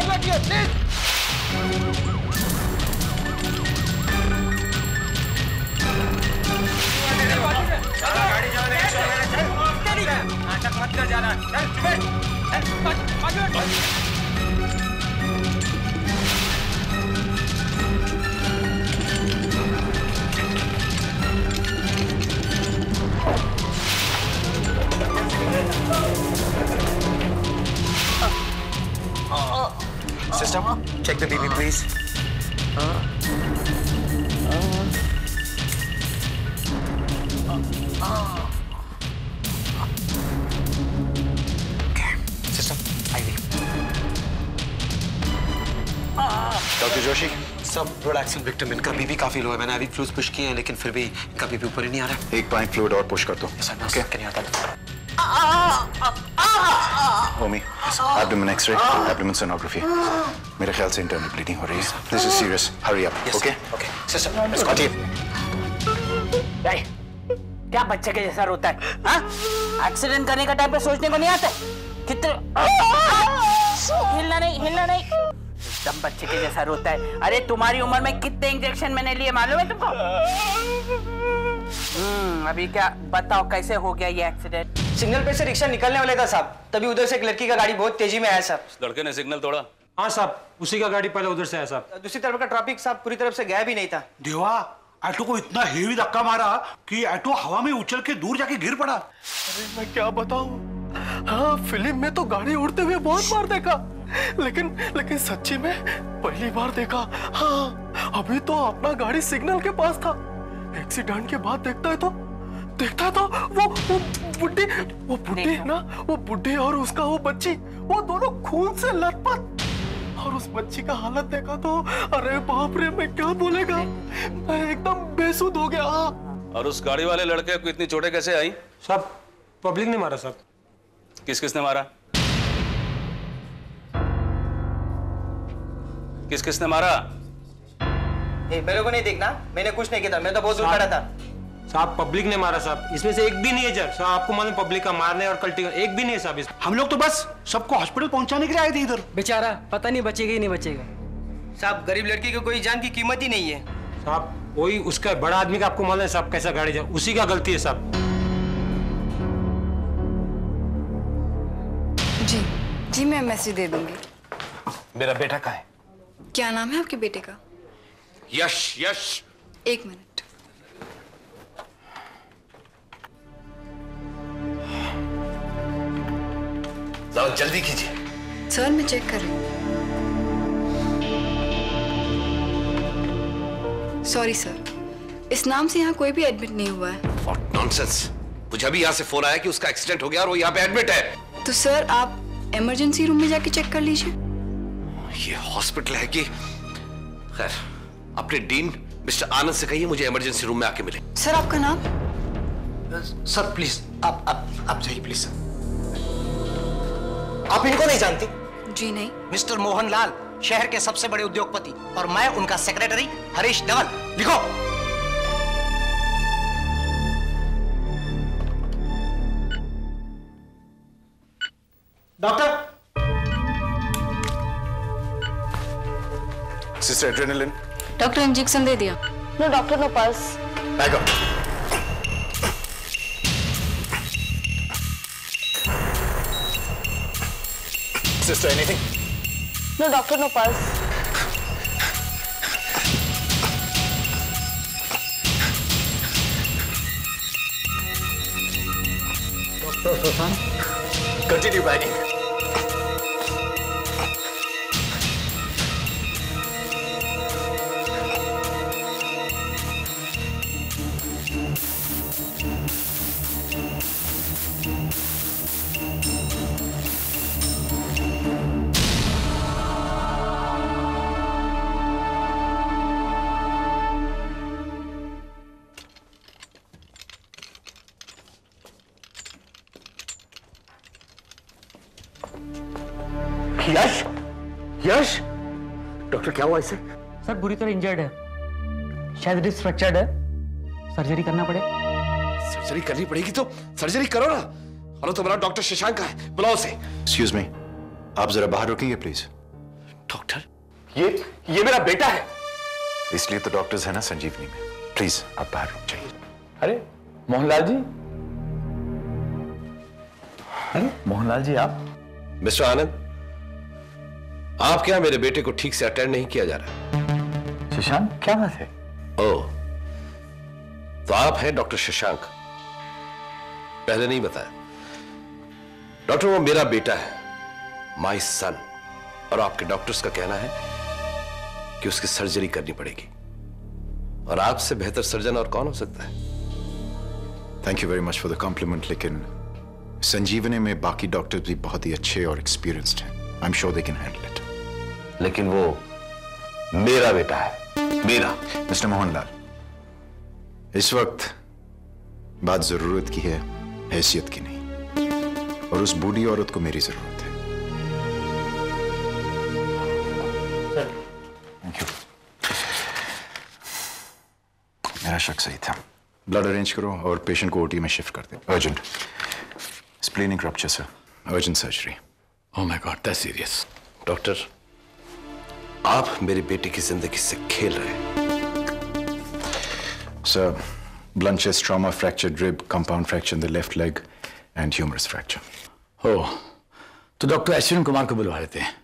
आवाज बैठिए प्लीज। गाड़ी जाओ, नाटक मत कर जाना। Sister, check the BB, please. Okay, sister, IV. Doctor Joshi, सब रिलैक्सिंग विक्टिम, इनका बीबी काफी लो है। मैंने अभी फ्लूस पुश किए हैं, लेकिन फिर भी इनका बीबी ऊपर ही नहीं आ रहा। एक पॉइंट फ्लूइड और पुश कर दो। Okay, can you help? होमी, एब्डोमेन एक्सरे, एब्डोमेन सोनोग्राफी। मेरे ख्याल से इंटरनल ब्लीडिंग हो रही है। This is serious, hurry up. Okay okay sister, let's continue. क्या बच्चे के जैसा रोता है? हाँ? एक्सीडेंट करने का टाइम पे सोचने को नहीं आता? कितने हिलना नहीं एकदम बच्चे के जैसा रोता है। अरे तुम्हारी उम्र में कितने इंजेक्शन मैंने लिए मालूम है तुमको? अभी क्या बताओ, कैसे हो गया ये एक्सीडेंट? सिग्नल पे से रिक्शा निकलने वाले था साहब, तभी उधर से एक लड़की का गाड़ी बहुत तेजी में आया साहब। लड़के ने सिग्नल तोड़ा? हाँ साहब, उसी का गाड़ी पहले उधर से आया साहब। दूसरी तरफ का ट्रैफिक साहब पूरी तरफ से गया भी नहीं था। देवा, ऑटो को इतना हेवी धक्का मारा कि ऑटो हवा में उछल के दूर जाके गिर पड़ा। अरे मैं क्या बताऊं, हाँ फिल्म में तो गाड़ी उड़ते हुए बहुत बार देखा, लेकिन सच्ची में पहली बार देखा। हाँ अभी तो अपना गाड़ी सिग्नल के पास था, एक्सीडेंट के बाद देखता है तो वो बुढ़ी ना, वो बुढ़ी और उसका वो बच्ची, वो दोनों खून से लथपथ। और उस बच्ची का हालत देखा तो अरे बाप रे, मैं क्या बोलेगा, मैं एकदम बेसुध हो गया। और उस गाड़ी वाले लड़के को इतनी चोटें कैसे आई? साहब पब्लिक ने मारा साहब। किसने मारा? किसने मारा? मेरे को नहीं देखना, मैंने कुछ नहीं किया था, मैं तो बहुत दूर खड़ा था। साहब पब्लिक ने मारा साहब, इसमें से एक भी नहीं है सर। साहब आपको मालूम पब्लिक का मारने और कल्टी एक भी नहीं है साहब। हम लोग तो बस सबको हॉस्पिटल पहुंचाने के लिए आए थे इधर। बेचारा पता नहीं बचेगा ही नहीं बचेगा। साहब गरीब लड़की को कोई जान की कीमत ही नहीं है साहब। वही उसका बड़ा आदमी का आपको मालूम है साहब कैसा गाड़ी जा, उसी का गलती है साहब। जी मैं मैसेज दे दूंगी। मेरा बेटा कहाँ है? क्या नाम है आपके बेटे का? यश। एक मिनट। जरा जल्दी कीजिए। सर मैं चेक कर रही हूँ। सॉरी सर, इस नाम से यहाँ कोई भी एडमिट नहीं हुआ है। What nonsense! मुझे अभी यहाँ से फोन आया कि उसका एक्सीडेंट हो गया और वो यहाँ पे एडमिट है। तो सर आप इमरजेंसी रूम में जाके चेक कर लीजिए। ये हॉस्पिटल है कि? खैर, अपने डीन मिस्टर आनंद से कहिए मुझे इमरजेंसी रूम में आके मिले। सर आपका नाम? सर प्लीज आप जाइए प्लीज सर। आप इनको नहीं जानती? जी नहीं। मिस्टर मोहनलाल शहर के सबसे बड़े उद्योगपति और मैं उनका सेक्रेटरी हरीश धवन। लिखो। Doctor. Sister adrenaline. Doctor injection दे दिया। No doctor, no pulse. Back up. Sister anything? No doctor, no pulse. Doctor Sushant, continue bagging. Yes doctor क्या हुआ इसे? सर बुरी तरह इंजर्ड है, शायद रिस्ट फ्रैक्चर्ड है, सर्जरी करना पड़े। सर्जरी करनी पड़ेगी तो सर्जरी करो ना। और तुम्हारा डॉक्टर शशांक का है, बुलाओ उसे। एक्सक्यूज मी, आप जरा बाहर रुकेंगे प्लीज। डॉक्टर, ये मेरा बेटा है। इसलिए तो डॉक्टर्स है ना संजीवनी में। प्लीज आप बाहर रुक जाइए। अरे मोहनलाल जी, अरे मोहनलाल जी आप। मिस्टर आनंद, आपके यहां मेरे बेटे को ठीक से अटेंड नहीं किया जा रहा। शशांक, क्या बात है? ओह, तो आप हैं डॉक्टर शशांक? पहले नहीं बताया। डॉक्टर, वो मेरा बेटा है, माय सन, और आपके डॉक्टर्स का कहना है कि उसकी सर्जरी करनी पड़ेगी, और आपसे बेहतर सर्जन और कौन हो सकता है? Thank you very much for the compliment, लेकिन संजीवनी में बाकी डॉक्टर्स भी बहुत ही अच्छे और एक्सपीरियंस्ड हैं। I am sure they can handle it. लेकिन वो मेरा बेटा है, मेरा। मिस्टर मोहनलाल, इस वक्त बात जरूरत की है, हैसियत की नहीं, और उस बूढ़ी औरत को मेरी जरूरत है। Thank you. मेरा शक सही था। ब्लड अरेंज करो और पेशेंट को ओटी में शिफ्ट कर दे, urgent. Splenic rupture sir, urgent surgery. Oh my god, that's serious. Doctor, आप मेरे बेटे की जिंदगी से खेल रहे हैं। Sir, blunt chest trauma, fractured rib, compound fracture in the left leg, and humerus fracture. ओह, तो डॉक्टर अश्विन कुमार को बुलवा लेते हैं।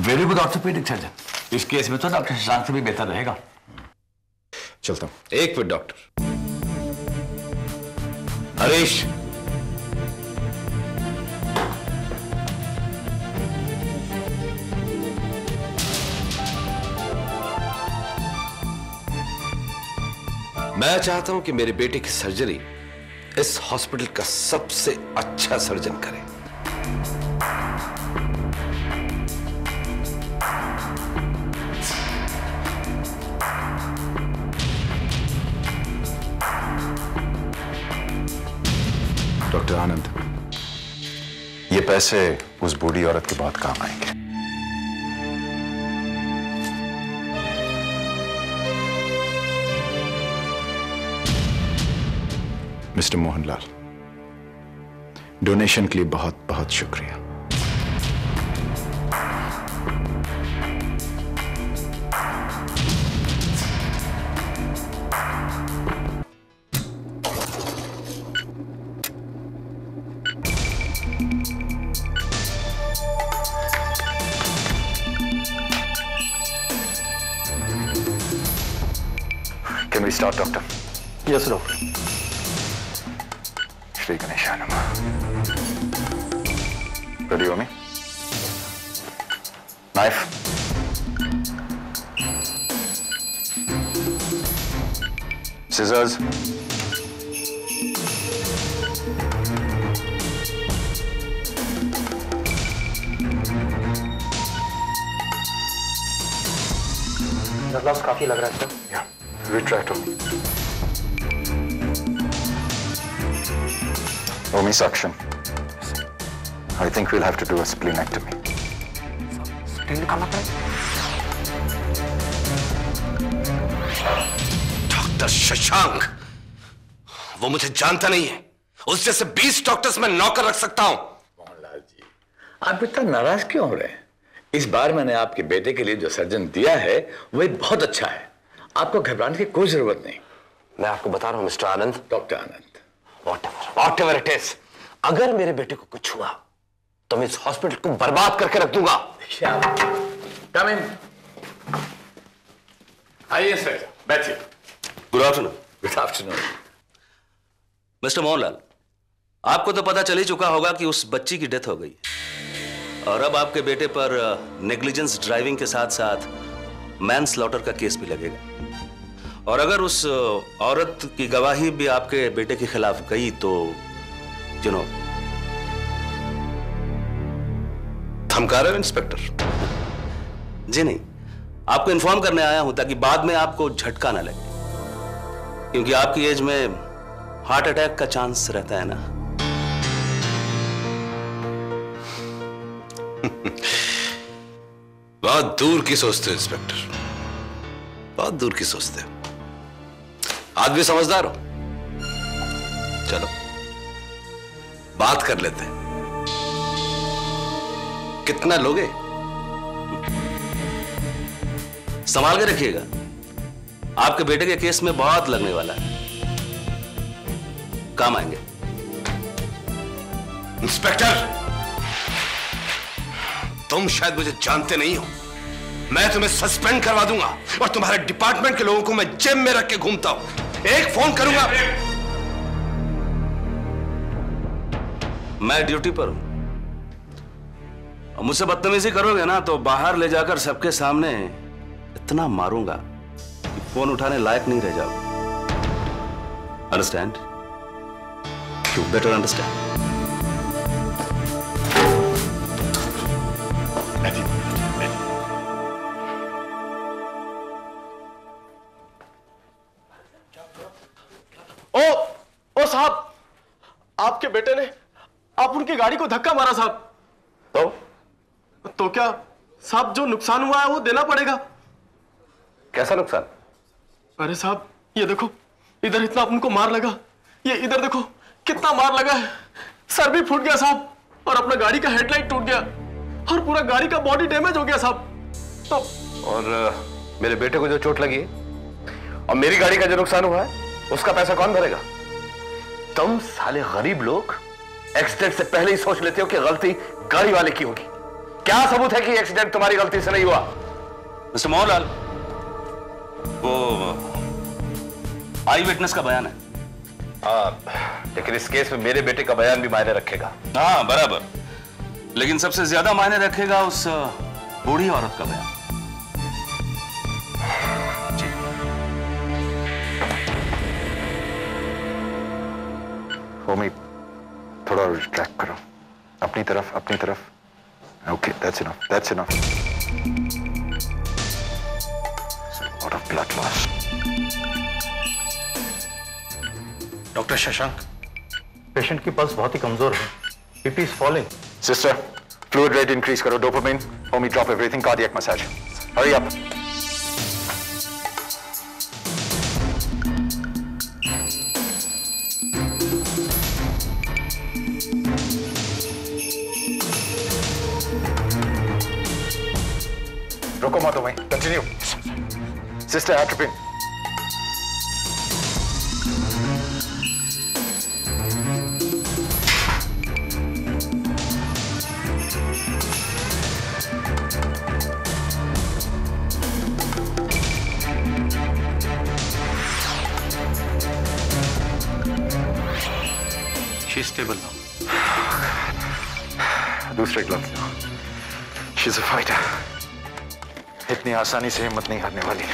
Very good orthopaedic surgeon. इस केस में तो डॉक्टर शशांक से भी बेहतर रहेगा। चलता हूं। एक मिनट डॉक्टर। हरीश, मैं चाहता हूं कि मेरे बेटे की सर्जरी इस हॉस्पिटल का सबसे अच्छा सर्जन करे। डॉक्टर आनंद, ये पैसे उस बूढ़ी औरत के बहुत काम आएंगे। मिस्टर मोहनलाल, डोनेशन के लिए बहुत बहुत शुक्रिया। Can we start, doctor? Yes, doctor. Shri Ganesha Namah. Ready, Omi? Knife. Scissors. Gloves काफी लग रहा है sir. Yeah. Retract, Omi. Omi suction. I think we'll have to do a splenectomy. Spleen निकालना पड़ेगा। डॉक्टर शशांक, वो मुझे जानता नहीं है। उस जैसे 20 डॉक्टर्स मैं नौकर रख सकता हूं। मोहनलाल जी, आप इतना नाराज क्यों हो रहे हैं? इस बार मैंने आपके बेटे के लिए जो सर्जन दिया है वो बहुत अच्छा है। आपको घबराने की कोई जरूरत नहीं। मैं आपको बता रहा हूं mister Anand, doctor Anand, whatever it is, अगर मेरे बेटे को कुछ हुआ तो मैं इस हॉस्पिटल को बर्बाद करके रख दूंगा। कम इन। आइए सर, बैठिए। Good afternoon. Good afternoon. Mister Mohanlal, आपको तो पता चल ही चुका होगा कि उस बच्ची की डेथ हो गई, और अब आपके बेटे पर नेग्लिजेंस ड्राइविंग के साथ साथ मैनस्लॉटर का केस भी लगेगा। और अगर उस औरत की गवाही भी आपके बेटे के खिलाफ गई तो यू नो। धमका रहे हो इंस्पेक्टर? जी नहीं, आपको इन्फॉर्म करने आया हूं ताकि बाद में आपको झटका ना लगे, क्योंकि आपकी एज में हार्ट अटैक का चांस रहता है ना। बहुत दूर की सोचते हो इंस्पेक्टर, बहुत दूर की सोचते हो। आदमी समझदार हो। चलो बात कर लेते हैं। कितना लोगे? संभाल के रखिएगा, आपके बेटे के केस में बहुत लगने वाला है, काम आएंगे। इंस्पेक्टर, तुम शायद मुझे जानते नहीं हो, मैं तुम्हें सस्पेंड करवा दूंगा और तुम्हारे डिपार्टमेंट के लोगों को मैं जिम में रख के घूमता हूं। एक फोन करूंगा। मैं ड्यूटी पर हूं और मुझसे बदतमीजी करोगे ना तो बाहर ले जाकर सबके सामने इतना मारूंगा कि फोन उठाने लायक नहीं रह जाओगे। अंडरस्टैंड? You better understand. ओ साहब, आपके बेटे ने आप उनकी गाड़ी को धक्का मारा साहब। तो क्या साहब, जो नुकसान हुआ है वो देना पड़ेगा। कैसा नुकसान? अरे साहब, ये देखो, इधर इतना उनको मार लगा, ये इधर देखो कितना मार लगा है, सर भी फूट गया साहब, और अपना गाड़ी का हेडलाइट टूट गया और पूरा गाड़ी का बॉडी डैमेज हो गया साहब। तो और मेरे बेटे को जो चोट लगी है और मेरी गाड़ी का जो नुकसान हुआ है उसका पैसा कौन भरेगा? तुम साले गरीब लोग एक्सीडेंट से पहले ही सोच लेते हो कि गलती गाड़ी वाले की होगी। क्या सबूत है कि एक्सीडेंट तुम्हारी गलती से नहीं हुआ? मिस्टर मोहनलाल, वो आई विटनेस का बयान है। लेकिन इस केस में मेरे बेटे का बयान भी मायने रखेगा। हाँ बराबर, लेकिन सबसे ज्यादा मायने रखेगा उस बूढ़ी औरत का बयान। होमी, थोड़ा और डिस्ट्रैक्ट करो अपनी तरफ। Okay, that's enough, that's enough. Lot of blood loss. Doctor Shashank, patient की पल्स बहुत ही कमजोर है। BP is falling. Sister, fluid rate increase करो, dopamine, Homi drop everything, cardiac massage. Hurry up. रोको मत Homi, continue. Sister, atropine. She's stable now. दूसरे gloves लो। She's a fighter. इतनी आसानी से हिम्मत नहीं हारने वाली।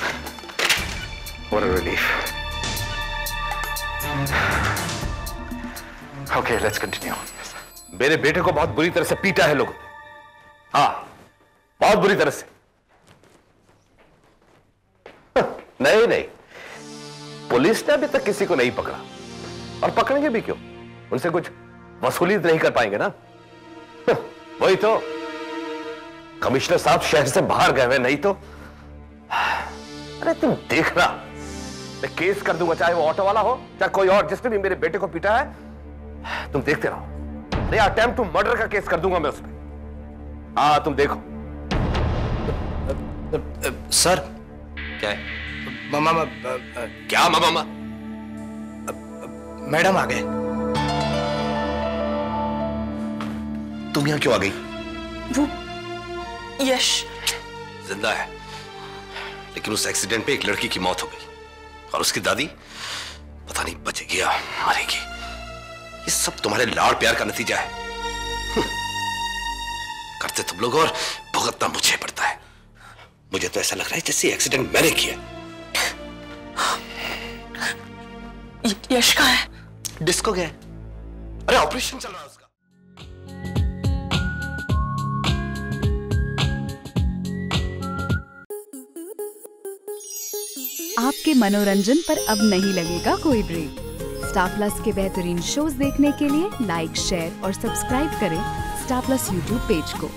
What a relief. Okay, let's continue. मेरे बेटे को बहुत बुरी तरह से पीटा है लोगों ने। हाँ, बहुत बुरी तरह से। नहीं, पुलिस ने अभी तक किसी को नहीं पकड़ा, और पकड़ेंगे भी क्यों? उनसे कुछ वसूली नहीं कर पाएंगे ना। वही तो, कमिश्नर साहब शहर से बाहर गए हुए, नहीं तो। अरे तुम देखना, मैं केस कर दूंगा, चाहे वो ऑटो वाला हो चाहे कोई और, जिसने भी मेरे बेटे को पीटा है। तुम देखते रहो। नहीं, अटेम्प्ट टू मर्डर का केस कर दूंगा मैं उसमें। हाँ, तुम देखो। सर, क्या है? मामा, क्या मामा? मैडम आ गए। तुम यहां क्यों आ गई? वो यश जिंदा है, लेकिन उस एक्सीडेंट में एक लड़की की मौत हो गई, और उसकी दादी पता नहीं बचेगी या मरेगी। ये सब तुम्हारे लाड़ प्यार का नतीजा है। करते तुम लोग और भुगतना मुझे पड़ता है। मुझे तो ऐसा लग रहा है जैसे एक्सीडेंट मैंने किया। यश कहाँ है? डिस्को गया। अरे ऑपरेशन चल रहा है उसका। आपके मनोरंजन पर अब नहीं लगेगा कोई ब्रेक। स्टार प्लस के बेहतरीन शोज देखने के लिए लाइक, शेयर और सब्सक्राइब करें स्टार प्लस यूट्यूब पेज को।